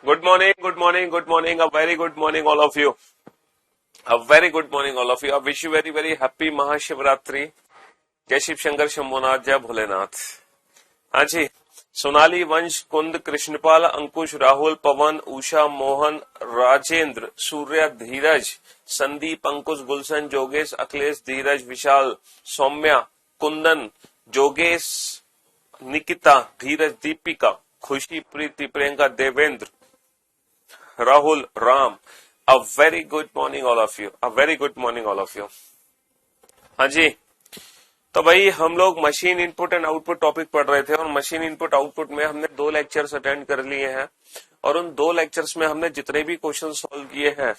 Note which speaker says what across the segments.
Speaker 1: Good morning, good morning, good morning. A very good morning, all of you. A very good morning, all of you. I wish you very, very happy Mahashivratri. जय शिव शंकर शंभुनाथ, जय भोलेनाथ. हाँ जी. सोनाली, वंश, कुंद, कृष्णपाल, अंकुश, राहुल, पवन, उषा, मोहन, राजेंद्र, सूर्य, धीरज, संदीप, अंकुश, गुलशन, जोगेश, अखिलेश, धीरज, विशाल, Saumya, Kundan, जोगेश, Nikita, Dheeraj, Deepika, Khushi, Preeti, Priyanka, Devendra, Rahul, Ram. A very good morning all of you. A very good morning all of you. हाँ जी. तो भाई हम लोग machine input and output topic पढ़ रहे थे और मशीन इनपुट आउटपुट में हमने 2 लेक्चर्स अटेंड कर लिए हैं और उन 2 लेक्चर्स में हमने जितने भी क्वेश्चन सॉल्व किए हैं.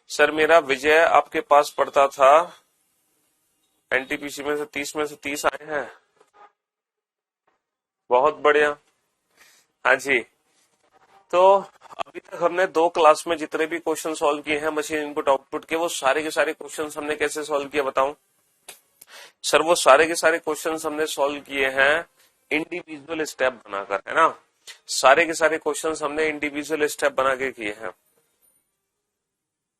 Speaker 1: सर मेरा विजय आपके पास पढ़ता था, एनटीपीसी में से 30 आए हैं. बहुत बढ़िया. हाँ जी. तो अभी तक हमने 2 क्लास में जितने भी क्वेश्चन सॉल्व किए हैं मशीन इनपुट आउटपुट के, वो सारे के सारे क्वेश्चन हमने कैसे सॉल्व किए बताऊं? सर वो सारे के सारे क्वेश्चन हमने सॉल्व किए हैं इंडिविजुअल स्टेप बनाकर, है ना. सारे के सारे क्वेश्चन हमने इंडिविजुअल स्टेप बना के किए हैं.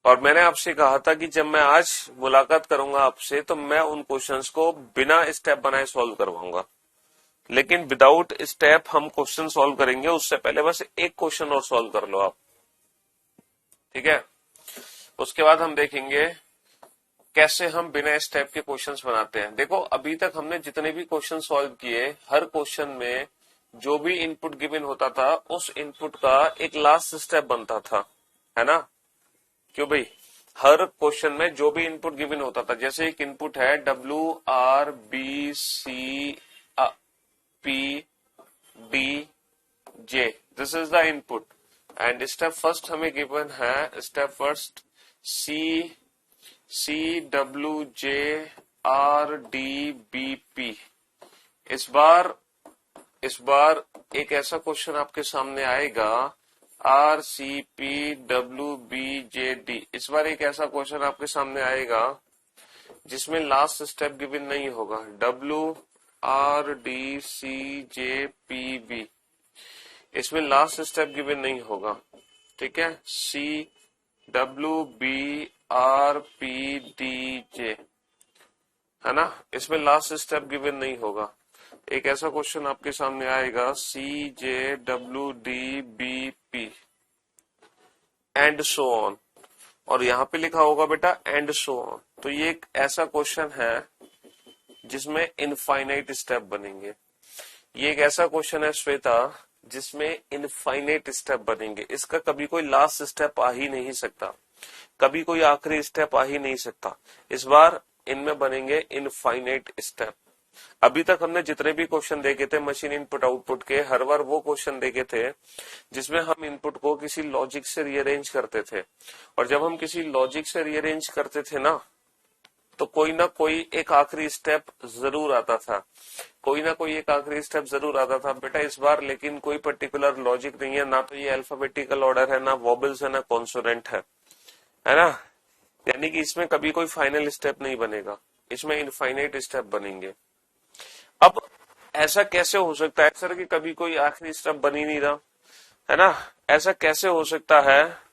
Speaker 1: और मैंने आपसे कहा था कि जब मैं आज मुलाकात करूंगा आपसे तो मैं उन क्वेश्चंस को बिना स्टेप बनाए सॉल्व करवाऊंगा. लेकिन विदाउट स्टेप हम क्वेश्चन सॉल्व करेंगे. उससे पहले बस एक क्वेश्चन और सॉल्व कर लो आप, ठीक है. उसके बाद हम देखेंगे कैसे हम बिना स्टेप के क्वेश्चंस बनाते हैं. देखो अभी तक हमने जितने भी क्वेश्चन सॉल्व किए, हर क्वेश्चन में जो भी इनपुट गिवन होता था उस इनपुट का एक लास्ट स्टेप बनता था, है ना. क्यों भाई? हर क्वेश्चन में जो भी इनपुट गिवन होता था, जैसे एक इनपुट है WR B C P D J, this is the input. And step first हमें गिवन है, स्टेप फर्स्ट CWJRDBP. इस बार एक ऐसा क्वेश्चन आपके सामने आएगा RCPWBJD. इस बार एक ऐसा क्वेश्चन आपके सामने आएगा जिसमें लास्ट स्टेप गिवन नहीं होगा, WRDCJPB. इसमें लास्ट स्टेप गिवन नहीं होगा, ठीक है. CWBRPDJ, है ना. इसमें लास्ट स्टेप गिवन नहीं होगा. एक ऐसा क्वेश्चन आपके सामने आएगा CJWDBP एंड सो ऑन. और यहां पे लिखा होगा बेटा एंड सो ऑन. तो ये एक ऐसा क्वेश्चन है जिसमें इनफाइनाइट स्टेप बनेंगे. ये एक ऐसा क्वेश्चन है श्वेता जिसमें इनफाइनाइट स्टेप बनेंगे. इसका कभी कोई लास्ट स्टेप आ ही नहीं सकता, कभी कोई आखिरी स्टेप आ ही नहीं सकता. इस बार इनमें बनेंगे इनफाइनाइट स्टेप. अभी तक हमने जितने भी क्वेश्चन देखे थे मशीन इनपुट आउटपुट के, हर बार वो क्वेश्चन देखे थे जिसमें हम इनपुट को किसी लॉजिक से रीअरेंज करते थे. और जब हम किसी लॉजिक से रीअरेंज करते थे ना, तो कोई ना कोई एक आखिरी स्टेप जरूर आता था, कोई ना कोई एक आखिरी स्टेप जरूर आता था. बेटा इस बार लेकिन कोई पर्टिकुलर लॉजिक नहीं है, ना तो ये अल्फाबेटिकल ऑर्डर है, ना वॉबल्स है, ना कॉन्सोनेंट है ना. यानी कि इसमें कभी कोई फाइनल स्टेप नहीं बनेगा, इसमें इनफाइनाइट स्टेप बनेंगे. अब ऐसा कैसे हो सकता है सर कि कभी कोई आखिरी स्टेप बन ही नहीं रहा, है ना. ऐसा कैसे हो सकता है?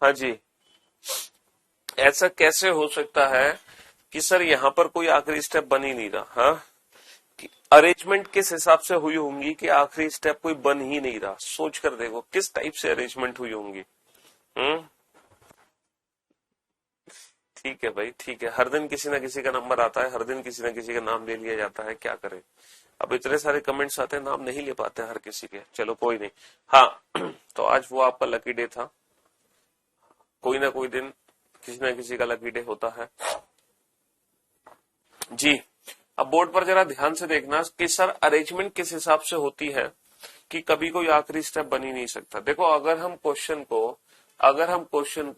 Speaker 1: हाँ जी. ऐसा कैसे हो सकता है कि सर यहाँ पर कोई आखिरी स्टेप बन ही नहीं रहा? हाँ, अरेंजमेंट किस हिसाब से हुई होंगी कि आखिरी स्टेप कोई बन ही नहीं रहा? सोच कर देखो किस टाइप से अरेंजमेंट हुई होंगी. ठीक है भाई, ठीक है. हर दिन किसी ना किसी का नंबर आता है, हर दिन किसी ना किसी का नाम ले लिया जाता है, क्या करें. अब इतने सारे कमेंट्स आते हैं, नाम नहीं ले पाते हर किसी के. चलो कोई नहीं. हाँ तो आज वो आपका लकी डे था. कोई ना कोई दिन किसी ना किसी का लकी डे होता है जी. अब बोर्ड पर जरा ध्यान से देखना कि सर अरेंजमेंट किस हिसाब से होती है कि कभी कोई आखिरी स्टेप बन ही नहीं सकता. देखो अगर हम क्वेश्चन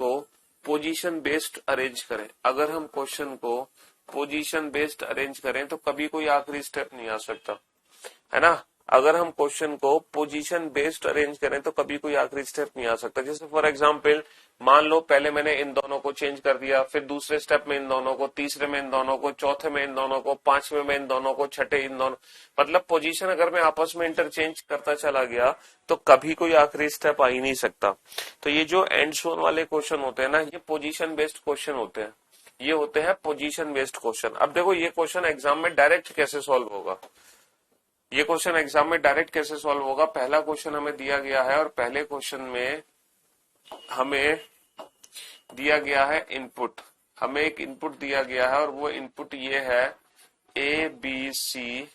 Speaker 1: को पोजीशन बेस्ड अरेंज करें, अगर हम क्वेश्चन को पोजीशन बेस्ड अरेंज करें तो कभी कोई आखिरी स्टेप नहीं आ सकता, है ना. अगर हम क्वेश्चन को पोजीशन बेस्ड अरेंज करें तो कभी कोई आखिरी स्टेप नहीं आ सकता। जैसे फॉर एग्जांपल मान लो पहले मैंने इन दोनों को चेंज कर दिया, फिर दूसरे स्टेप में इन दोनों को, तीसरे में इन दोनों को, चौथे में इन दोनों को, पांचवें में इन दोनों को, छठे इन दोनों, मतलब पोजीशन अगर मैं आपस में इंटरचेंज करता चला गया तो कभी कोई आखिरी स्टेप आ ही नहीं सकता। तो ये जो एंड सोन वाले क्वेश्चन होते हैं ना, ये पोजीशन बेस्ड क्वेश्चन होते हैं, ये होते हैं पोजीशन बेस्ड क्वेश्चन। अब देखो ये क्वेश्चन एग्जाम में डायरेक्ट कैसे सॉल्व होगा, ये क्वेश्चन एग्जाम में डायरेक्ट कैसे सॉल्व होगा। पहला क्वेश्चन हमें दिया गया है और पहले क्वेश्चन में हमें दिया गया है इनपुट, हमें एक इनपुट दिया गया है और वो इनपुट ये है ABCDEF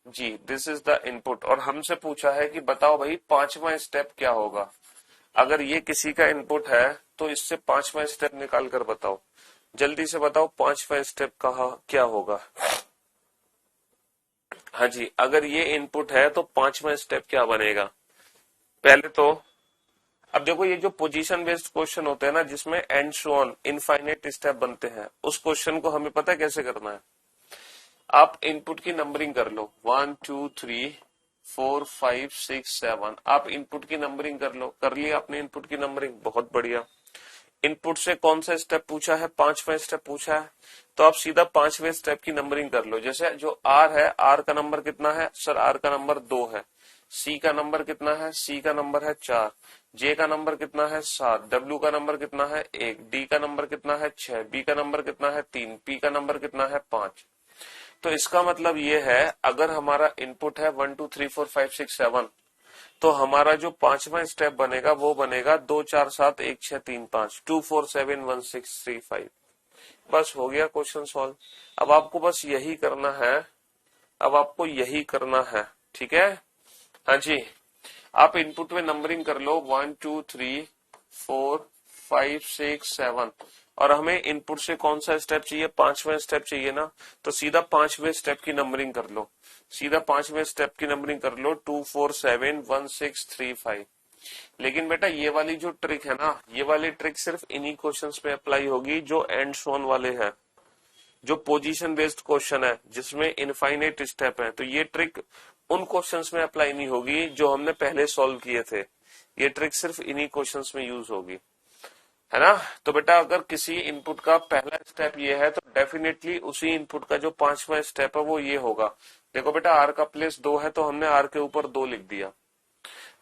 Speaker 1: G, this is the input. और हमसे पूछा है कि बताओ भाई पांचवा स्टेप क्या होगा। अगर ये किसी का इनपुट है तो इससे पांचवा स्टेप निकाल कर बताओ, जल्दी से बताओ पांचवा स्टेप कहा क्या होगा। हाँ जी, अगर ये इनपुट है तो पांचवा स्टेप क्या बनेगा। पहले तो अब देखो ये जो पोजीशन बेस्ड क्वेश्चन होते हैं ना, जिसमें and so on infinite step बनते हैं, उस क्वेश्चन को हमें पता है कैसे करना है। आप इनपुट की नंबरिंग कर लो 1 2 3 4 5 6 7, आप इनपुट की नंबरिंग कर लो। कर लिया आपने इनपुट की नंबरिंग, बहुत बढ़िया। इनपुट से कौन सा स्टेप पूछा है, पांचवा स्टेप पूछा है, तो आप सीधा पांचवें स्टेप की नंबरिंग कर लो। जैसे जो आर है, आर का नंबर कितना है सर, आर का नंबर 2 है। सी का नंबर कितना है, सी का नंबर है 4। जे का नंबर कितना है 7। डब्ल्यू का नंबर कितना है 1। डी का नंबर कितना है 6। बी का नंबर कितना है 3। पी का नंबर कितना है 5। तो इसका मतलब ये है अगर हमारा इनपुट है 1 2 3 4 5 6 7, तो हमारा जो पांचवा स्टेप बनेगा वो बनेगा 2 4 7 1 6 3 5 2 4 7 1 6 3 5। बस हो गया क्वेश्चन सॉल्व। अब आपको बस यही करना है, अब आपको यही करना है, ठीक है। हाँ जी, आप इनपुट में नंबरिंग कर लो 1 2 3 4 5 6 7, और हमें इनपुट से कौन सा स्टेप चाहिए, पांचवा स्टेप चाहिए ना, तो सीधा पांचवें स्टेप की नंबरिंग कर लो, सीधा पांचवें स्टेप की नंबरिंग कर लो 2 4 7 1 6 3 5। लेकिन बेटा ये वाली जो ट्रिक है ना, ये वाली ट्रिक सिर्फ इन्हीं क्वेश्चंस पे अप्लाई होगी जो एंड सोन वाले हैं, जो पोजीशन बेस्ड क्वेश्चन है जिसमें इनफाइनाइट स्टेप है। तो ये ट्रिक उन क्वेश्चंस में अप्लाई नहीं होगी जो हमने पहले सॉल्व किए थे, ये ट्रिक सिर्फ इन्हीं क्वेश्चंस में यूज होगी, है ना। तो बेटा अगर किसी इनपुट का पहला स्टेप ये है तो डेफिनेटली उसी इनपुट का जो पांचवा स्टेप है वो ये होगा। देखो बेटा आर का प्लेस 2 है तो हमने आर के ऊपर 2 लिख दिया।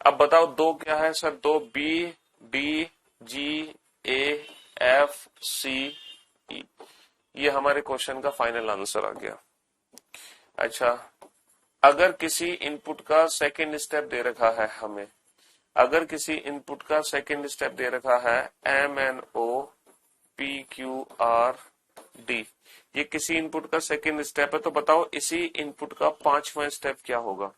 Speaker 1: अब बताओ 2 क्या है sir, 2 B D G A F C E, ये हमारे क्वेश्चन का फाइनल आंसर आ गया। अच्छा, अगर किसी इनपुट का सेकंड स्टेप दे रखा है हमें, अगर किसी इनपुट का सेकंड स्टेप दे रखा है M N O P Q R D, ये किसी इनपुट का सेकंड स्टेप है, तो बताओ इसी इनपुट का पांचवा स्टेप क्या होगा।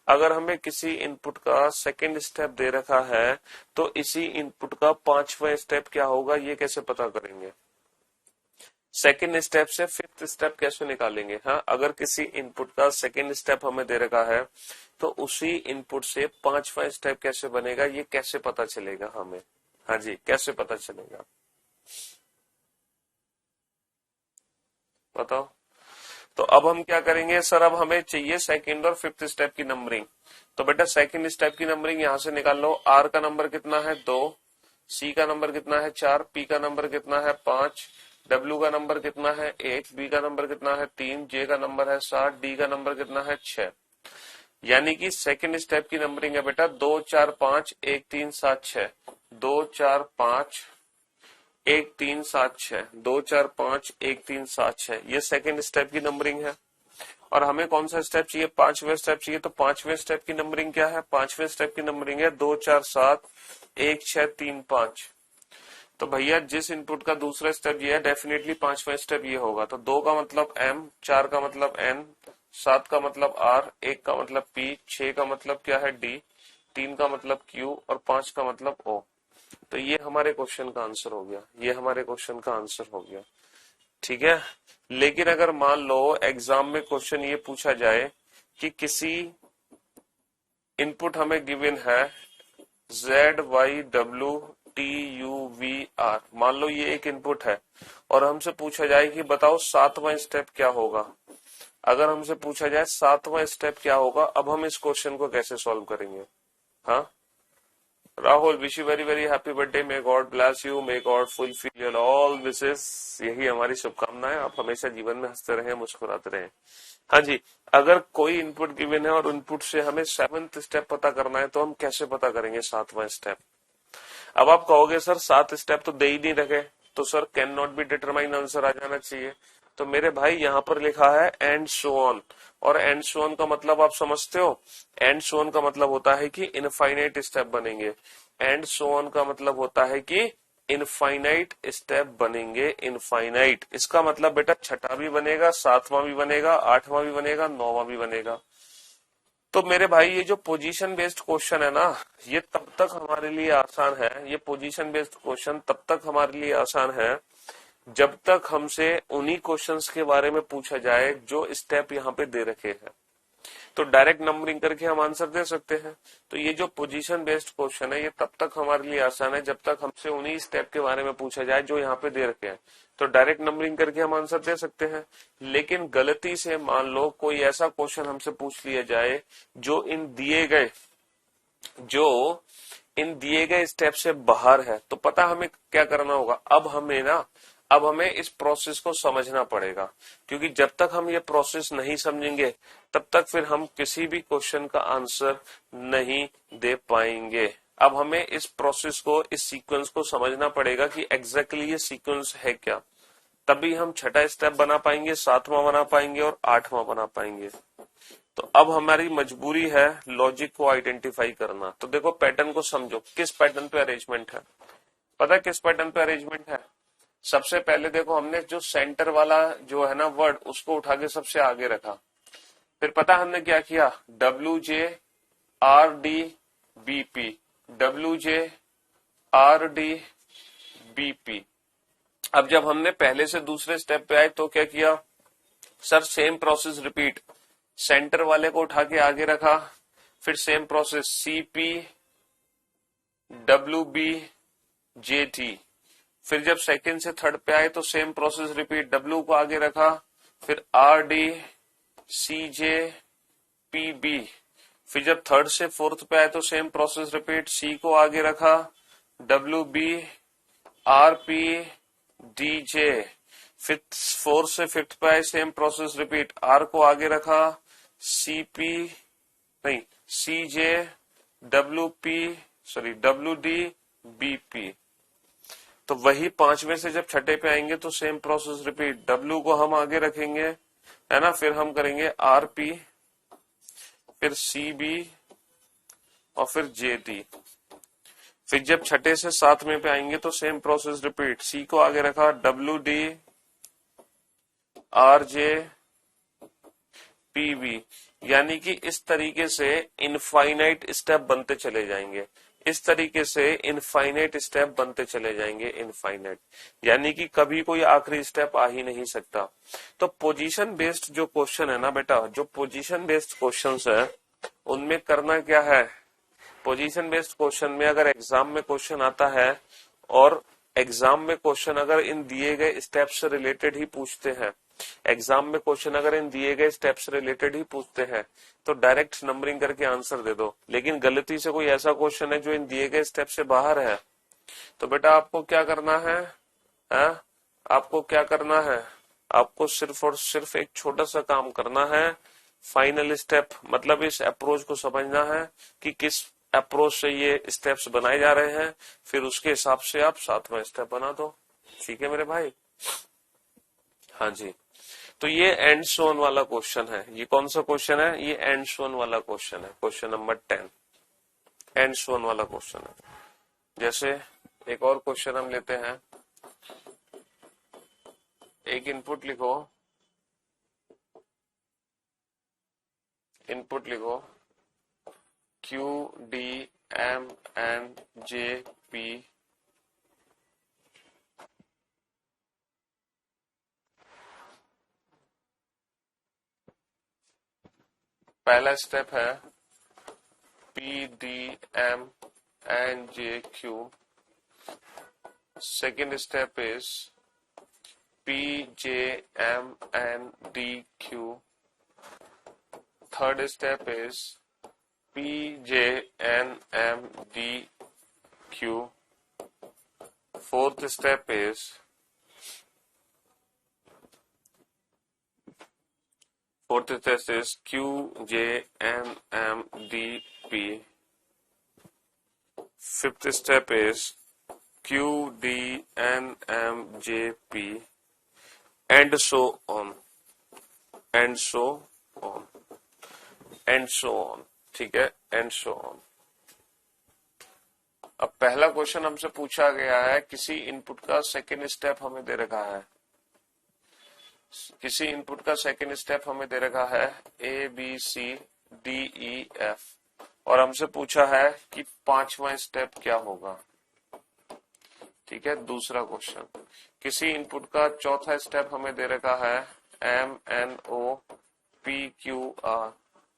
Speaker 1: अगर हमें किसी इनपुट का सेकंड स्टेप दे रखा है तो इसी इनपुट का पांचवा स्टेप क्या होगा, ये कैसे पता करेंगे। सेकेंड स्टेप से फिफ्थ स्टेप कैसे निकालेंगे। हाँ, अगर किसी इनपुट का सेकेंड स्टेप हमें दे रखा है तो उसी इनपुट से पांचवा स्टेप कैसे बनेगा, ये कैसे पता चलेगा हमें। हाँ जी, कैसे पता चलेगा बताओ। तो अब हम क्या करेंगे सर, अब हमें चाहिए सेकेंड और फिफ्थ स्टेप की नंबरिंग। तो बेटा सेकेंड स्टेप की नंबरिंग यहां से निकाल लो। आर का नंबर कितना है 2, सी का नंबर कितना है 4, पी का नंबर कितना है 5, डब्ल्यू का नंबर कितना है 1, बी का नंबर कितना है 3, जे का नंबर है 7, डी का नंबर कितना है 6। यानी कि सेकेंड स्टेप की नंबरिंग है बेटा 2 4 5 1 3 7 6, 2 4 5 1 3 7 6, 2 4 5 1 3 7 6, ये सेकेंड स्टेप की नंबरिंग है। और हमें कौन सा स्टेप चाहिए, पांचवें स्टेप चाहिए। तो पांचवें स्टेप की नंबरिंग क्या है, पांचवें स्टेप की नंबरिंग है 2 4 7 1 6 3 5। तो भैया जिस इनपुट का दूसरा स्टेप ये है, डेफिनेटली पांचवा स्टेप ये होगा। तो 2 का मतलब एम, 4 का मतलब एन, 7 का मतलब आर, 1 का मतलब पी, 6 का मतलब क्या है डी, 3 का मतलब क्यू और 5 का मतलब ओ। तो ये हमारे क्वेश्चन का आंसर हो गया, ये हमारे क्वेश्चन का आंसर हो गया, ठीक है। लेकिन अगर मान लो एग्जाम में क्वेश्चन ये पूछा जाए कि किसी इनपुट हमें गिवन है ZYWTUVR, मान लो ये एक इनपुट है और हमसे पूछा जाए कि बताओ सातवां स्टेप क्या होगा। अगर हमसे पूछा जाए 7वां स्टेप क्या होगा, अब हम इस क्वेश्चन को कैसे सॉल्व करेंगे। हाँ Rahul, wish you very very happy birthday, may God bless you, may God fulfil your all wishes. यही हमारी शुभकामनाएं, आप हमेशा जीवन में हंसते रहें, मुस्कुराते रहें। हाँ जी, अगर कोई इनपुट गिवन है और इनपुट से हमें 7th स्टेप पता करना है तो हम कैसे पता करेंगे 7वां स्टेप। अब आप कहोगे सर 7 स्टेप तो दे ही नहीं रखे, तो sir can not be determine answer आ जाना चाहिए। तो मेरे भाई यहाँ पर लिखा है एंड सो ऑन, और एंड सो ऑन का मतलब आप समझते हो। एंड सो ऑन का मतलब होता है कि इनफाइनाइट स्टेप बनेंगे। एंड सो ऑन का मतलब होता है कि इनफाइनाइट स्टेप बनेंगे, इनफाइनाइट। इसका मतलब बेटा छठा भी बनेगा, 7वां भी बनेगा, 8वां भी बनेगा, 9वां भी बनेगा। तो मेरे भाई ये जो पोजीशन बेस्ड क्वेश्चन है ना, ये तब तक हमारे लिए आसान है, ये पोजीशन बेस्ड क्वेश्चन तब तक हमारे लिए आसान है जब तक हमसे उन्हीं क्वेश्चंस के बारे में पूछा जाए जो स्टेप यहाँ पे दे रखे हैं। तो डायरेक्ट नंबरिंग करके हम आंसर दे सकते हैं। तो ये जो पोजीशन बेस्ड क्वेश्चन है ये तब तक हमारे लिए आसान है जब तक हमसे उन्हीं स्टेप के बारे में पूछा जाए जो यहाँ पे दे रखे हैं। तो डायरेक्ट नंबरिंग करके हम आंसर दे सकते हैं। लेकिन गलती से मान लो कोई ऐसा क्वेश्चन हमसे पूछ लिया जाए जो इन दिए गए स्टेप से बाहर है, तो पता हमें क्या करना होगा। अब हमें इस प्रोसेस को समझना पड़ेगा, क्योंकि जब तक हम ये प्रोसेस नहीं समझेंगे तब तक फिर हम किसी भी क्वेश्चन का आंसर नहीं दे पाएंगे। अब हमें इस प्रोसेस को, इस सीक्वेंस को समझना पड़ेगा कि एग्जैक्टली ये सीक्वेंस है क्या, तभी हम छठा स्टेप बना पाएंगे, 7वां बना पाएंगे और 8वां बना पाएंगे। तो अब हमारी मजबूरी है लॉजिक को आइडेंटिफाई करना। तो देखो पैटर्न को समझो, किस पैटर्न पे अरेंजमेंट है, पता है किस पैटर्न पे अरेंजमेंट है। सबसे पहले देखो हमने जो सेंटर वाला जो है ना वर्ड, उसको उठा के सबसे आगे रखा। फिर पता हमने क्या किया, WJRDBP, WJRDBP। अब जब हमने पहले से दूसरे स्टेप पे आए तो क्या किया sir, same process repeat. Centre वाले को उठा के आगे रखा, फिर सेम प्रोसेस CPWBJT। फिर जब सेकंड से थर्ड पे आए तो सेम प्रोसेस रिपीट, W को आगे रखा, फिर RDCJPB। फिर जब थर्ड से फोर्थ पे आए तो सेम प्रोसेस रिपीट, C को आगे रखा, WBRPDJ। फिर फोर्थ से फिफ्थ पे आए सेम प्रोसेस रिपीट, R को आगे रखा, WDBP। तो वही पांचवें से जब छठे पे आएंगे तो सेम प्रोसेस रिपीट, W को हम आगे रखेंगे है ना, फिर हम करेंगे RP, फिर CB और फिर JD। फिर जब छठे से सातवें पे आएंगे तो सेम प्रोसेस रिपीट, C को आगे रखा, WDRJPB। यानी कि इस तरीके से इनफाइनाइट स्टेप बनते चले जाएंगे, इस तरीके से इनफाइनाइट स्टेप बनते चले जाएंगे, इनफाइनाइट, यानी कि कभी कोई आखिरी स्टेप आ ही नहीं सकता। तो पोजीशन बेस्ड जो क्वेश्चन है ना बेटा, जो पोजीशन बेस्ड क्वेश्चंस है उनमें करना क्या है, पोजीशन बेस्ड क्वेश्चन में अगर एग्जाम में क्वेश्चन आता है और एग्जाम में क्वेश्चन अगर इन दिए गए स्टेप से रिलेटेड ही पूछते हैं, एग्जाम में क्वेश्चन अगर इन दिए गए स्टेप से रिलेटेड ही पूछते हैं तो डायरेक्ट नंबरिंग करके आंसर दे दो। लेकिन गलती से कोई ऐसा क्वेश्चन है जो इन दिए गए स्टेप से बाहर है, तो बेटा आपको क्या करना है, आपको क्या करना है, आपको सिर्फ और सिर्फ एक छोटा सा काम करना है, फाइनल स्टेप मतलब इस अप्रोच को समझना है कि किस अप्रोच से ये स्टेप्स बनाए जा रहे हैं, फिर उसके हिसाब से आप 7वां स्टेप बना दो। ठीक है मेरे भाई। हाँ जी, तो ये एंड सोन वाला क्वेश्चन है। ये कौन सा क्वेश्चन है, ये एंड सोन वाला क्वेश्चन है, क्वेश्चन नंबर 10 एंड सोन वाला क्वेश्चन है। जैसे एक और क्वेश्चन हम लेते हैं, एक इनपुट लिखो, इनपुट लिखो QDMNJP पहला स्टेप है PDMNJQ, second step is PJMNDQ, third step is PJNMDQ. Fourth step is QJNMDP. Fifth step is QDNMJP, and so on, and so on, and so on. ठीक है, and so on. अब पहला question हमसे पूछा गया है, किसी इनपुट का सेकेंड स्टेप हमें दे रखा है, किसी इनपुट का सेकेंड स्टेप हमें दे रखा है ABCDEF, और हमसे पूछा है कि पांचवा स्टेप क्या होगा. ठीक है, दूसरा क्वेश्चन, किसी इनपुट का चौथा स्टेप हमें दे रखा है MNOPQR,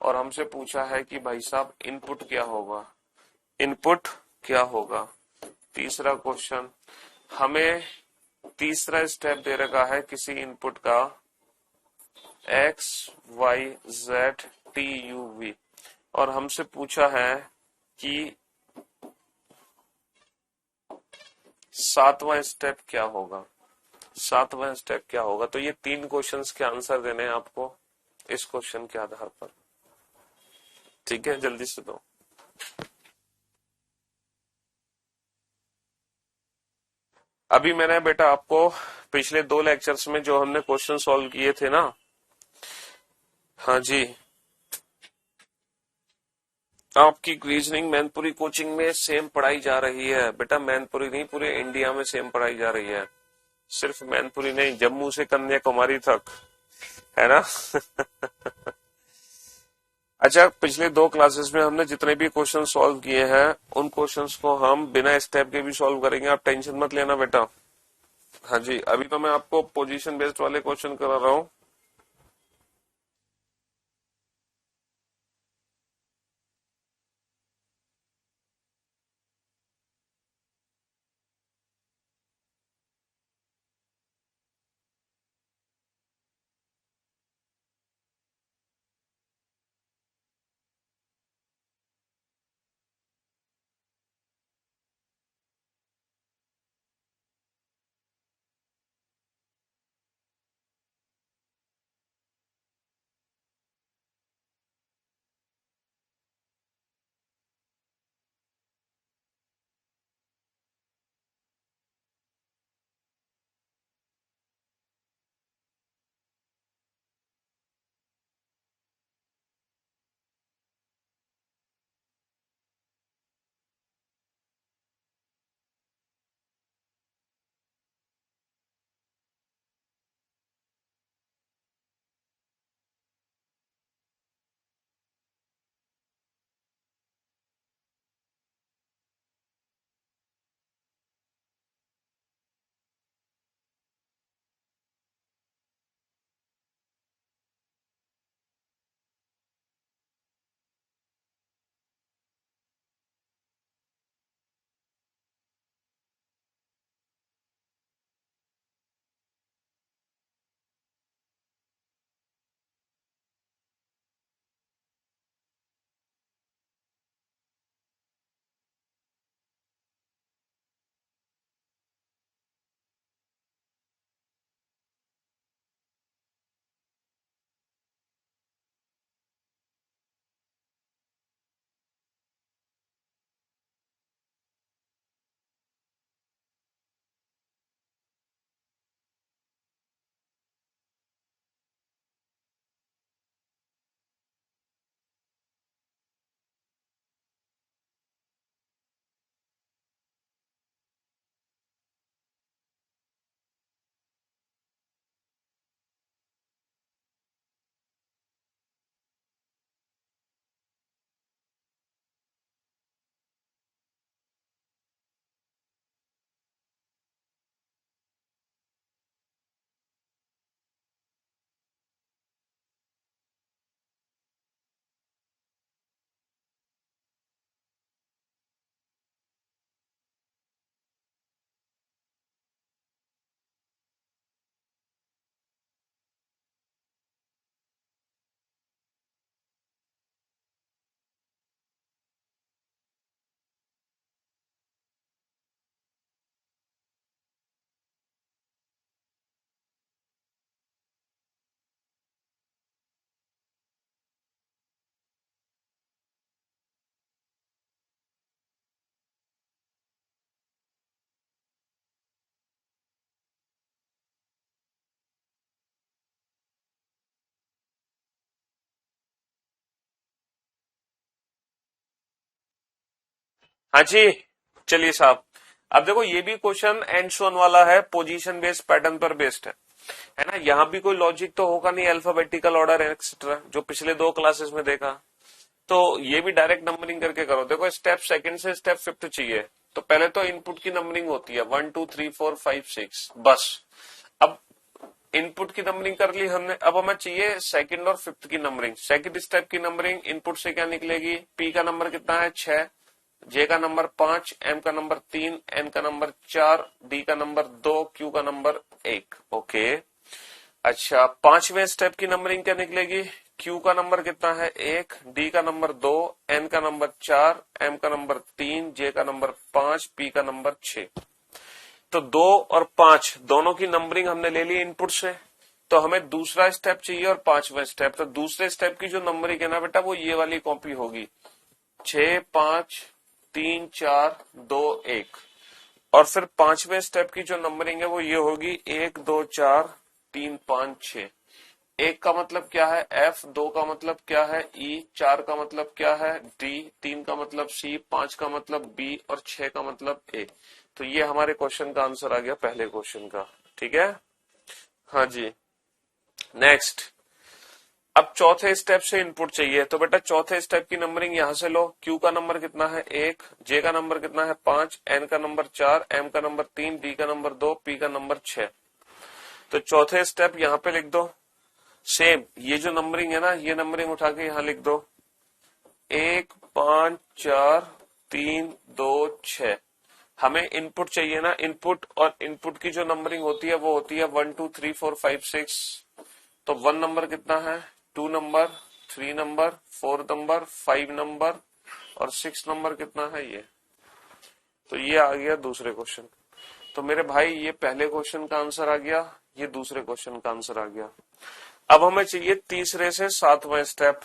Speaker 1: और हमसे पूछा है कि भाई साहब इनपुट क्या होगा, इनपुट क्या होगा. तीसरा क्वेश्चन, हमें तीसरा स्टेप दे रखा है किसी इनपुट का XYZTUV, और हमसे पूछा है कि सातवां स्टेप क्या होगा, सातवां स्टेप क्या होगा. तो ये तीन क्वेश्चंस के आंसर देने हैं आपको इस क्वेश्चन के आधार पर. ठीक है, जल्दी से दो. अभी मैंने बेटा आपको पिछले 2 लेक्चर्स में जो हमने क्वेश्चन सॉल्व किए थे ना, हाँ जी, आपकी रीजनिंग मैनपुरी कोचिंग में सेम पढ़ाई जा रही है बेटा. मैनपुरी नहीं, पूरे इंडिया में सेम पढ़ाई जा रही है, सिर्फ मैनपुरी नहीं, जम्मू से कन्याकुमारी तक, है ना. अच्छा, पिछले 2 क्लासेस में हमने जितने भी क्वेश्चन सॉल्व किए हैं उन क्वेश्चंस को हम बिना स्टेप के भी सॉल्व करेंगे, आप टेंशन मत लेना बेटा. हाँ जी, अभी तो मैं आपको पोजीशन बेस्ड वाले क्वेश्चन करा रहा हूँ. हाँ जी, चलिए साहब। अब देखो ये भी क्वेश्चन एंड सो ऑन वाला है, पोजीशन बेस्ड पैटर्न पर बेस्ड है ना। यहाँ भी कोई लॉजिक तो होगा नहीं, अल्फाबेटिकल ऑर्डर एक्सेट्रा, जो पिछले 2 क्लासेस में देखा। तो ये भी डायरेक्ट नंबरिंग करके करो। देखो स्टेप सेकंड से स्टेप फिफ्थ चाहिए, तो पहले तो इनपुट की नंबरिंग होती है 1 2 3 4 5 6 बस। अब इनपुट की नंबरिंग कर ली हमने, अब हमें चाहिए सेकंड और फिफ्थ की नंबरिंग। सेकंड स्टेप की नंबरिंग, इनपुट से क्या निकलेगी, पी का नंबर कितना है 6, जे का नंबर 5, एम का नंबर 3, एन का नंबर 4, डी का नंबर 2, क्यू का नंबर 1। ओके, अच्छा पांचवें स्टेप की नंबरिंग क्या निकलेगी, क्यू का नंबर कितना है 1, डी का नंबर 2, एन का नंबर 4, एम का नंबर 3, जे का नंबर 5, पी का नंबर 6। तो 2 और 5 दोनों की नंबरिंग हमने ले ली इनपुट से। तो हमें दूसरा स्टेप चाहिए और पांचवा स्टेप। तो दूसरे स्टेप की जो नंबरिंग है ना बेटा, वो ये वाली कॉपी होगी 6 5 3 4 2 1। और फिर पांचवें स्टेप की जो नंबरिंग है वो ये होगी 1 2 4 3 5 6। 1 का मतलब क्या है एफ, 2 का मतलब क्या है ई, 4 का मतलब क्या है डी, 3 का मतलब सी, 5 का मतलब बी और 6 का मतलब ए। तो ये हमारे क्वेश्चन का आंसर आ गया पहले क्वेश्चन का। ठीक है, हाँ जी। नेक्स्ट, अब चौथे स्टेप से इनपुट चाहिए। तो बेटा चौथे स्टेप की नंबरिंग यहां से लो। क्यू का नंबर कितना है 1, जे का नंबर कितना है 5, एन का नंबर 4, एम का नंबर 3, डी का नंबर 2, पी का नंबर 6। तो चौथे स्टेप यहाँ पे लिख दो। सेम ये जो नंबरिंग है ना, ये नंबरिंग उठा के यहां लिख दो 1 5 4 3 2 6। हमें इनपुट चाहिए ना, इनपुट, और इनपुट की जो नंबरिंग होती है वो होती है 1 2 3 4 5 6। तो 1 नंबर कितना है, 2 नंबर, 3 नंबर, 4 नंबर, 5 नंबर और 6 नंबर कितना है ये। तो ये आ गया दूसरे क्वेश्चन। तो मेरे भाई ये पहले क्वेश्चन का आंसर आ गया, ये दूसरे क्वेश्चन का आंसर आ गया। अब हमें चाहिए तीसरे से सातवां स्टेप।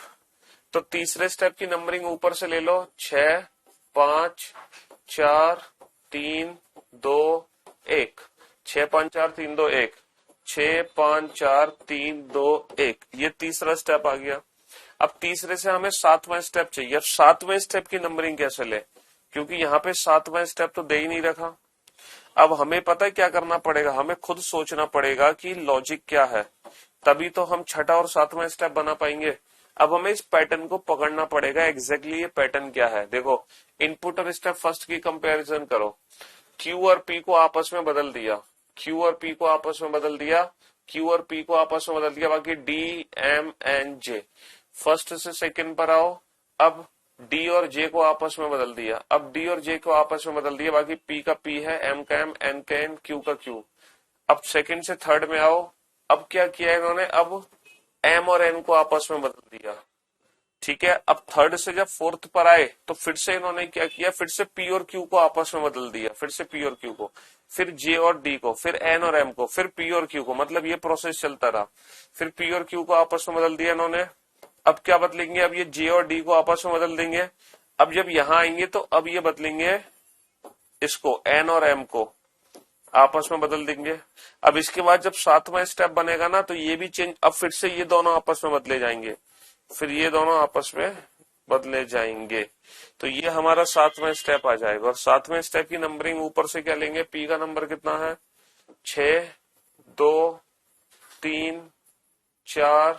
Speaker 1: तो तीसरे स्टेप की नंबरिंग ऊपर से ले लो 6 5 4 3 2 1। 6 5 4 3 2 1, 6 5 4 3 2 1, ये तीसरा स्टेप आ गया। अब तीसरे से हमें सातवां स्टेप चाहिए। अब सातवें स्टेप की नंबरिंग कैसे ले, क्योंकि यहाँ पे सातवां स्टेप तो दे ही नहीं रखा। अब हमें पता है क्या करना पड़ेगा, हमें खुद सोचना पड़ेगा कि लॉजिक क्या है, तभी तो हम छठा और सातवां स्टेप बना पाएंगे। अब हमें इस पैटर्न को पकड़ना पड़ेगा, एग्जैक्टली ये पैटर्न क्या है। देखो इनपुट और स्टेप फर्स्ट की कंपैरिजन करो। क्यू और पी को आपस में बदल दिया, क्यू और पी को आपस में बदल दिया, क्यू और पी को आपस में बदल दिया, बाकी D M N J. First से सेकंड पर आओ। अब डी और जे को आपस में बदल दिया, अब डी और जे को आपस में बदल दिया, बाकी पी का पी है, एम का एम, एन का एन, क्यू का क्यू। अब सेकंड से थर्ड में आओ। अब क्या किया इन्होंने, अब एम और एन को आपस में बदल दिया। ठीक है, अब थर्ड से जब फोर्थ पर आए तो फिर से इन्होंने क्या किया, फिर से पी और क्यू को आपस में बदल दिया, फिर से पी और क्यू को, फिर जे और डी को, फिर एन और एम को, फिर पी और क्यू को। मतलब ये प्रोसेस चलता रहा। फिर पी और क्यू को आपस में बदल दिया इन्होंने। अब क्या बदलेंगे, अब ये जे और डी को आपस में बदल देंगे। अब जब यहां आएंगे तो अब ये बदलेंगे इसको, एन और एम को आपस में बदल देंगे। अब इसके बाद जब सातवां स्टेप बनेगा ना, तो ये भी चेंज, अब फिर से ये दोनों आपस में बदले जाएंगे, फिर ये दोनों आपस में बदले जाएंगे। तो ये हमारा सातवां स्टेप आ जाएगा। और सातवें स्टेप की नंबरिंग ऊपर से क्या लेंगे, पी का नंबर कितना है 6 2 3 4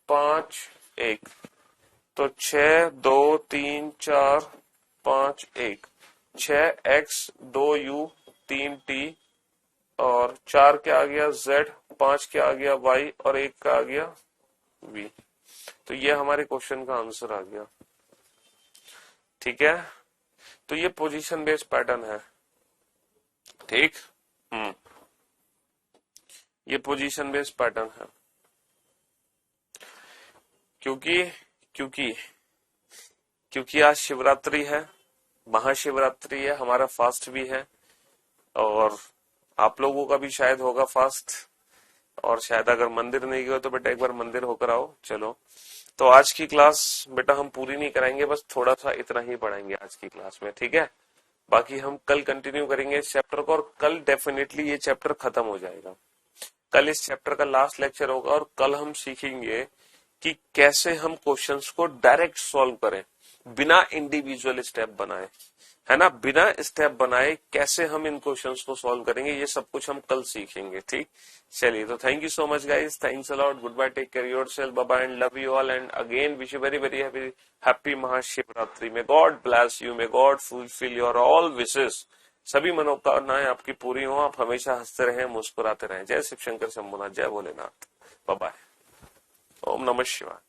Speaker 1: 5 1। तो 6 2 3 4 5 1, 6x 2u 3t और 4 क्या आ गया z, 5 क्या आ गया y और 1 का आ गया v। तो ये हमारे क्वेश्चन का आंसर आ गया। ठीक है, तो ये पोजीशन बेस्ड पैटर्न है। ठीक, ये पोजीशन बेस्ड पैटर्न है। क्योंकि आज शिवरात्रि है, महाशिवरात्रि है, हमारा फास्ट भी है और आप लोगों का भी शायद होगा फास्ट। और शायद अगर मंदिर नहीं गए तो बेटा एक बार मंदिर होकर आओ। चलो, तो आज की क्लास बेटा हम पूरी नहीं कराएंगे, बस थोड़ा सा इतना ही पढ़ाएंगे आज की क्लास में। ठीक है, बाकी हम कल कंटिन्यू करेंगे इस चैप्टर को और कल डेफिनेटली ये चैप्टर खत्म हो जाएगा। कल इस चैप्टर का लास्ट लेक्चर होगा और कल हम सीखेंगे कि कैसे हम क्वेश्चंस को डायरेक्ट सॉल्व करें बिना इंडिविजुअल स्टेप बनाए। है ना, बिना स्टेप बनाए कैसे हम इन क्वेश्चंस को सॉल्व करेंगे, ये सब कुछ हम कल सीखेंगे। ठीक, चलिए, तो thank you so much guys, thanks a lot, goodbye, take care yourself, bye bye and love you all, and again wish you very very happy Mahashivratri. May God bless you, may God fulfil your all wishes, सभी मनोकामनाएं आपकी पूरी हो, आप हमेशा हंसते रहें, मुस्कुराते रहें। जय शिव शंकर शंभुनाथ, जय भोलेनाथ, बाय बाय, ओम नमः शिवाय।